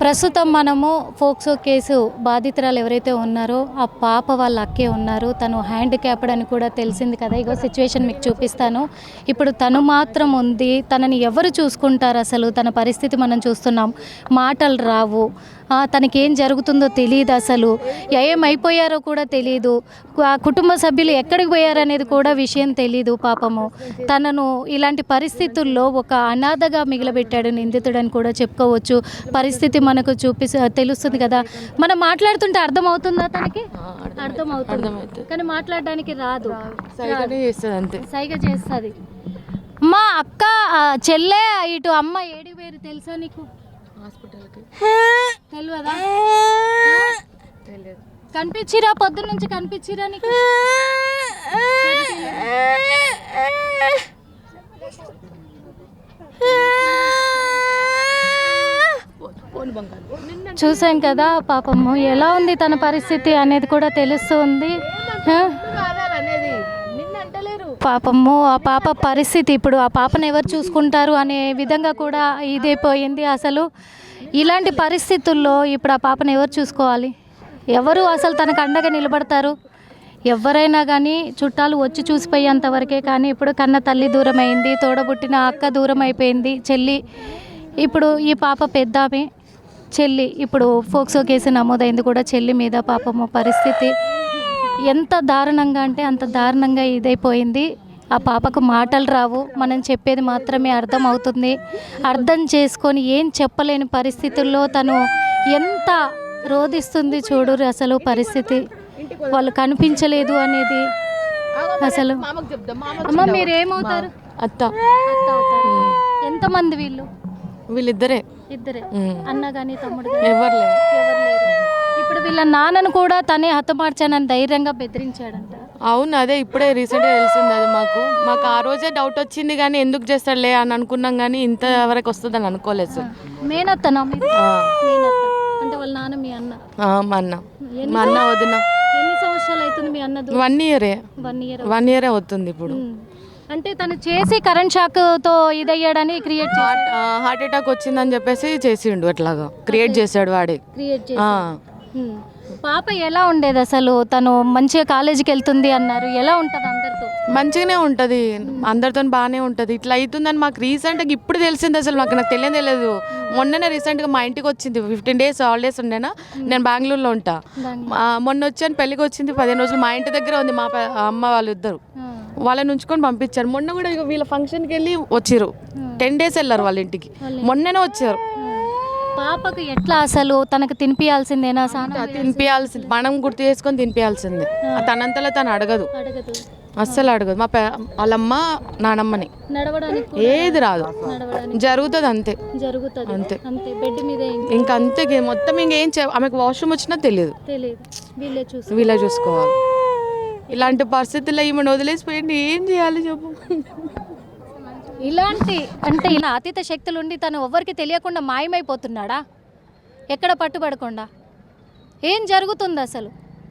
ప్రస్తుతం మనము POCSO case బాధితురాలు ఎవరైతే ఉన్నారో ఆ పాప వాళ్ళ అక్కే ఉన్నారు. తను హ్యాండిక్యాప్డ్ అని కూడా తెలిసింది కదా. ఇగో సిచ్యువేషన్ మీకు చూపిస్తాను. ఇప్పుడు తను మాత్రం ఉంది. తనని ఎవరు చూసుకుంటారు అసలు? తన పరిస్థితి మనం చూస్తున్నాం. మాటలు రావు. తనకి ఏం జరుగుతుందో తెలియదు, అసలు ఏమైపోయారో కూడా తెలియదు. కుటుంబ సభ్యులు ఎక్కడికి పోయారనేది కూడా విషయం తెలియదు. పాపము తనను ఇలాంటి పరిస్థితుల్లో ఒక అనాథగా మిగిలిపెట్టాడు నిందితుడని కూడా చెప్పుకోవచ్చు. పరిస్థితి మనకు తెలుస్తుంది కదా. మనం మాట్లాడుతుంటే అర్థమవుతుందా? తనకి అర్థమవుతుంది కానీ మాట్లాడడానికి రాదు. సైగ చేస్తుంది. మా అక్క చెల్లె ఇటు అమ్మ ఏడికి వేరు తెలుసా నీకు? హాస్పిటల్కి తెలియదా? కనిపించిరా? పొద్దున్న నుంచి కనిపించిరా నీకు? చూసాం కదా పాపము ఎలా ఉంది తన పరిస్థితి అనేది కూడా తెలుస్తుంది. పాపము ఆ పాప పరిస్థితి ఇప్పుడు ఆ పాపను ఎవరు చూసుకుంటారు అనే విధంగా కూడా ఇదైపోయింది. అసలు ఇలాంటి పరిస్థితుల్లో ఇప్పుడు ఆ పాపను ఎవరు చూసుకోవాలి? ఎవరు అసలు తనకు అండగా నిలబడతారు? ఎవరైనా కానీ చుట్టాలు వచ్చి చూసిపోయేంత వరకే. కానీ ఇప్పుడు కన్న తల్లి దూరం అయింది, తోడబుట్టిన అక్క దూరం అయిపోయింది, చెల్లి. ఇప్పుడు ఈ పాప పెద్దామె చెల్లి. ఇప్పుడు ఫోక్సో కేసు నమోదైంది కూడా చెల్లి మీద. పాపము పరిస్థితి ఎంత దారుణంగా అంటే అంత దారుణంగా ఇదైపోయింది. ఆ పాపకు మాటలు రావు, మనం చెప్పేది మాత్రమే అర్థం అవుతుంది. అర్థం చేసుకొని ఏం చెప్పలేని పరిస్థితుల్లో తను ఎంత రోధిస్తుంది చూడు. అసలు పరిస్థితి వాళ్ళు కనిపించలేదు అనేది అసలు. అమ్మ మీరేమవుతారు? అత్త. ఎంతమంది వీళ్ళిద్దరే అన్న కానీ తమ్ముడు ఎవరు లేరు. ఇప్పుడు వీళ్ళ నాన్నను కూడా తనే హతమార్చానని ధైర్యంగా బెదిరించాడంట. అవును, అదే ఇప్పుడే రీసెంట్గా తెలిసింది. అది మాకు ఆ రోజే డౌట్ వచ్చింది కానీ ఎందుకు చేస్తాడులే అని అనుకున్నాం కానీ ఇంతవరకు వస్తుందని అనుకోలేదు సార్. మేనత్తనా? అంటే వాళ్ళ నాన్న మీ అన్న? మా అన్న వదిన. ఎన్ని సంవత్సరాలు అవుతుంది మీ అన్న? 1 ఇయరే అవుతుంది ఇప్పుడు. అంటే తను చేసి కరెంట్ షాక్ తో ఇదయ్యాడని క్రియేట్ హార్ట్ అటాక్ వచ్చిందని చెప్పేసి చేసిండు. అట్లాగా క్రియేట్ చేశాడు వాడే. పాప ఎలా ఉండేది అసలు? తను మంచిగా కాలేజీకి వెళ్తుంది అన్నారు. ఎలా ఉంటుంది అందరితో? మంచిగానే ఉంటుంది, అందరితో బాగానే ఉంటుంది. ఇట్లా అవుతుందని మాకు రీసెంట్గా ఇప్పుడు తెలిసింది. అసలు నాకు తెలియదు. మొన్ననే రీసెంట్గా మా ఇంటికి వచ్చింది. 15 days హాలిడేస్ ఉండేనా, నేను బెంగళూరులో ఉంటా. మొన్న వచ్చాను, పెళ్ళికి వచ్చింది. 15 రోజులు మా ఇంటి దగ్గర ఉంది. మా అమ్మ వాళ్ళు ఇద్దరు వాళ్ళని ఉంచుకొని పంపించారు. మొన్న కూడా వీళ్ళ ఫంక్షన్కి వెళ్ళి వచ్చారు. 10 days వెళ్ళారు వాళ్ళ ఇంటికి. మొన్ననే వచ్చారు. పాపకు ఎట్లా అసలు? తనకు తినిపియాల్సిందేనా? తినిపియాల్సింది, మనం గుర్తు చేసుకొని తినిపియాల్సిందే. తనంతలో తను అడగదు, అస్సలు అడగదు. వాళ్ళమ్మ నానమ్మని ఏది రాదు, జరుగుతుంది అంతే. ఇంకా అంతే మొత్తం. ఇంకేం ఆమెకు వాష్రూమ్ వచ్చినా తెలియదు, వీళ్ళే చూసుకోవాలి. ఇలాంటి పరిస్థితుల్లో ఈమెను వదిలేసిపోయింది, ఏం చేయాలి చెప్పు? ఇలాంటి అంటే ఇలా అతీత శక్తులు ఉండి తను ఎవ్వరికి తెలియకుండా మాయమైపోతున్నాడా? ఎక్కడ పట్టుబడకుండా ఏం జరుగుతుంది అసలు?